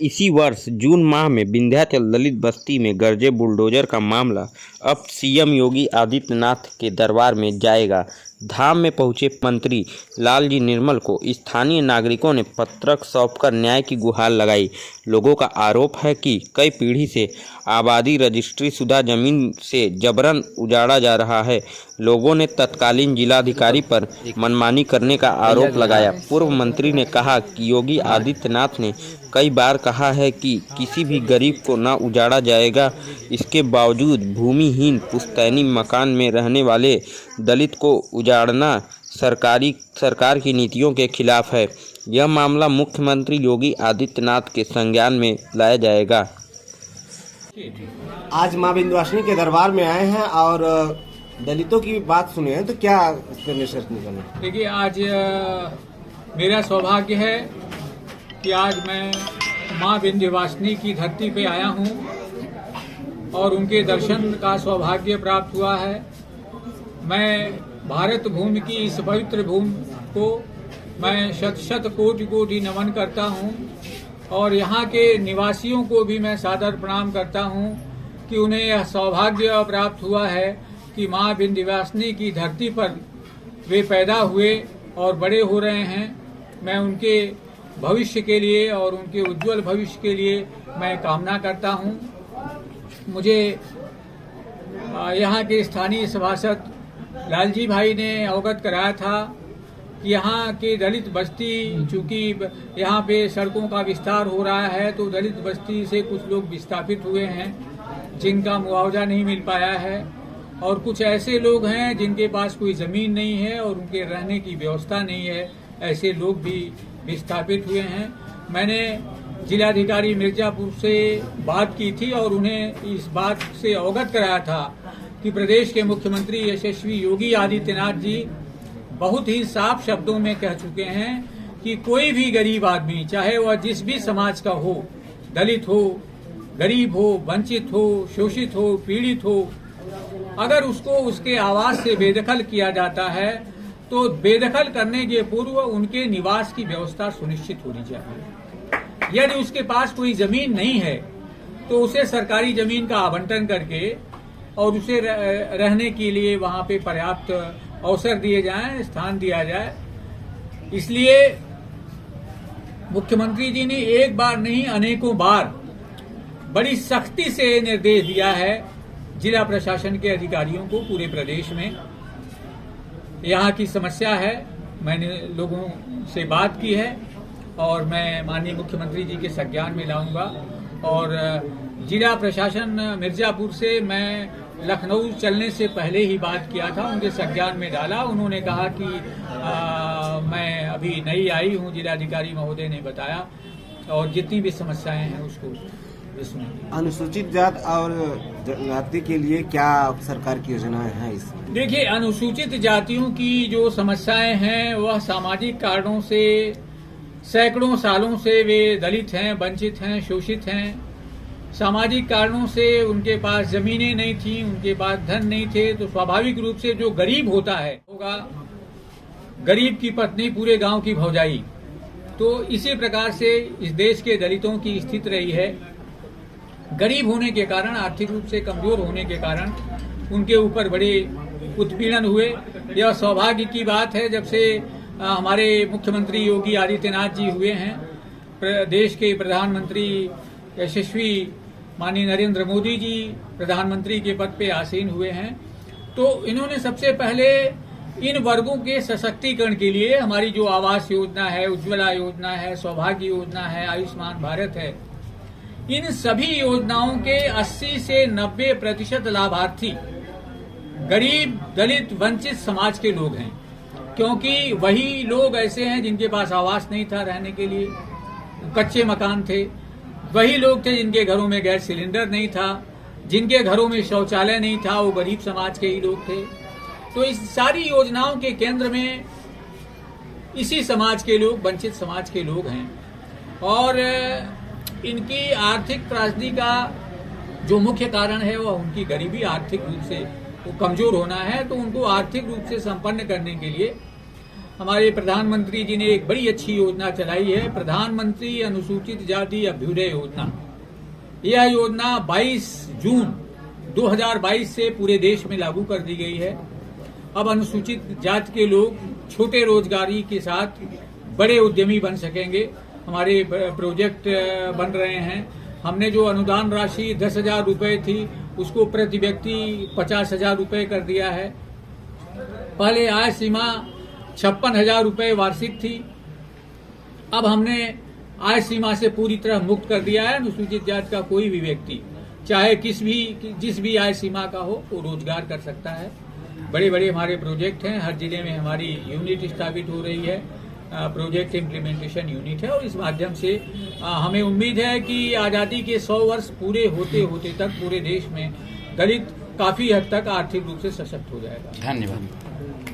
इसी वर्ष जून माह में विंध्याचल दलित बस्ती में गरजे बुलडोजर का मामला अब सीएम योगी आदित्यनाथ के दरबार में जाएगा। धाम में पहुंचे मंत्री लालजी निर्मल को स्थानीय नागरिकों ने पत्रक सौंपकर न्याय की गुहार लगाई। लोगों का आरोप है कि कई पीढ़ी से आबादी रजिस्ट्री शुदा जमीन से जबरन उजाड़ा जा रहा है। लोगों ने तत्कालीन जिलाधिकारी पर मनमानी करने का आरोप लगाया। पूर्व मंत्री ने कहा कि योगी आदित्यनाथ ने कई बार कहा है कि किसी भी गरीब को न उजाड़ा जाएगा। इसके बावजूद भूमिहीन पुश्तैनी मकान में रहने वाले दलित को उजाड़ना सरकार की नीतियों के खिलाफ है। यह मामला मुख्यमंत्री योगी आदित्यनाथ के संज्ञान में लाया जाएगा। आज मां विंध्यवासिनी के दरबार में आए हैं और दलितों की बात सुने हैं, तो क्या निष्कर्ष निकला? देखिए, आज मेरा सौभाग्य है कि आज मैं मां विंध्यवासिनी की धरती पे आया हूं और उनके दर्शन का सौभाग्य प्राप्त हुआ है। मैं भारत भूमि की इस पवित्र भूमि को मैं शत शत कोटि कोटि नमन करता हूं और यहाँ के निवासियों को भी मैं सादर प्रणाम करता हूं कि उन्हें यह सौभाग्य प्राप्त हुआ है कि मां विंध्यवासिनी की धरती पर वे पैदा हुए और बड़े हो रहे हैं। मैं उनके भविष्य के लिए और उनके उज्जवल भविष्य के लिए मैं कामना करता हूं। मुझे यहाँ के स्थानीय सभासद लालजी भाई ने अवगत कराया था कि यहाँ के दलित बस्ती, चूँकि यहाँ पे सड़कों का विस्तार हो रहा है, तो दलित बस्ती से कुछ लोग विस्थापित हुए हैं जिनका मुआवजा नहीं मिल पाया है और कुछ ऐसे लोग हैं जिनके पास कोई ज़मीन नहीं है और उनके रहने की व्यवस्था नहीं है। ऐसे लोग भी विस्थापित हुए हैं। मैंने जिलाधिकारी मिर्जापुर से बात की थी और उन्हें इस बात से अवगत कराया था कि प्रदेश के मुख्यमंत्री यशस्वी योगी आदित्यनाथ जी बहुत ही साफ शब्दों में कह चुके हैं कि कोई भी गरीब आदमी, चाहे वह जिस भी समाज का हो, दलित हो, गरीब हो, वंचित हो, शोषित हो, पीड़ित हो, अगर उसको उसके आवास से बेदखल किया जाता है तो बेदखल करने के पूर्व उनके निवास की व्यवस्था सुनिश्चित होनी चाहिए। यदि उसके पास कोई जमीन नहीं है तो उसे सरकारी जमीन का आवंटन करके और उसे रहने के लिए वहां पे पर्याप्त अवसर दिए जाएं, स्थान दिया जाए। इसलिए मुख्यमंत्री जी ने एक बार नहीं अनेकों बार बड़ी सख्ती से निर्देश दिया है जिला प्रशासन के अधिकारियों को पूरे प्रदेश में। यहाँ की समस्या है, मैंने लोगों से बात की है और मैं माननीय मुख्यमंत्री जी के संज्ञान में लाऊंगा। और जिला प्रशासन मिर्जापुर से मैं लखनऊ चलने से पहले ही बात किया था, उनके संज्ञान में डाला। उन्होंने कहा कि मैं अभी नई आई हूँ, जिलाधिकारी महोदय ने बताया, और जितनी भी समस्याएं हैं उसको सुनेंगे। अनुसूचित जात और जाति के लिए क्या सरकार की योजनाएं हैं इसमें? देखिए, अनुसूचित जातियों की जो समस्याएं हैं वह सामाजिक कारणों से सैकड़ों सालों से वे दलित हैं, वंचित हैं, शोषित हैं। सामाजिक कारणों से उनके पास जमीनें नहीं थी, उनके पास धन नहीं थे, तो स्वाभाविक रूप से जो गरीब होता है होगा गरीब की पत्नी पूरे गांव की भौजाई। तो इसी प्रकार से इस देश के दलितों की स्थिति रही है। गरीब होने के कारण, आर्थिक रूप से कमजोर होने के कारण उनके ऊपर बड़े उत्पीड़न हुए। यह सौभाग्य की बात है जब से हमारे मुख्यमंत्री योगी आदित्यनाथ जी हुए हैं, प्रदेश के प्रधानमंत्री यशस्वी माननीय नरेंद्र मोदी जी प्रधानमंत्री के पद पे आसीन हुए हैं, तो इन्होंने सबसे पहले इन वर्गों के सशक्तिकरण के लिए हमारी जो आवास योजना है, उज्ज्वला योजना है, सौभाग्य योजना है, आयुष्मान भारत है, इन सभी योजनाओं के 80 से 90% लाभार्थी गरीब, दलित, वंचित समाज के लोग हैं। क्योंकि वही लोग ऐसे हैं जिनके पास आवास नहीं था रहने के लिए, कच्चे मकान थे। वही लोग थे जिनके घरों में गैस सिलेंडर नहीं था, जिनके घरों में शौचालय नहीं था, वो गरीब समाज के ही लोग थे। तो इस सारी योजनाओं के केंद्र में इसी समाज के लोग, वंचित समाज के लोग हैं। और इनकी आर्थिक त्रासदी का जो मुख्य कारण है वह उनकी गरीबी, आर्थिक रूप से वो कमजोर होना है। तो उनको आर्थिक रूप से संपन्न करने के लिए हमारे प्रधानमंत्री जी ने एक बड़ी अच्छी योजना चलाई है, प्रधानमंत्री अनुसूचित जाति अभ्युदय योजना। यह योजना 22 जून 2022 से पूरे देश में लागू कर दी गई है। अब अनुसूचित जाति के लोग छोटे रोजगारी के साथ बड़े उद्यमी बन सकेंगे। हमारे प्रोजेक्ट बन रहे हैं। हमने जो अनुदान राशि 10,000 रुपये थी उसको प्रति व्यक्ति 50,000 रुपये कर दिया है। पहले आय सीमा 56,000 रुपये वार्षिक थी, अब हमने आय सीमा से पूरी तरह मुक्त कर दिया है। अनुसूचित जाति का कोई भी व्यक्ति चाहे जिस भी आय सीमा का हो वो रोजगार कर सकता है। बड़े बड़े हमारे प्रोजेक्ट हैं, हर जिले में हमारी यूनिट स्थापित हो रही है, प्रोजेक्ट इम्प्लीमेंटेशन यूनिट है, और इस माध्यम से हमें उम्मीद है कि आज़ादी के 100 वर्ष पूरे होते होते तक पूरे देश में दलित काफी हद तक आर्थिक रूप से सशक्त हो जाएगा। धन्यवाद।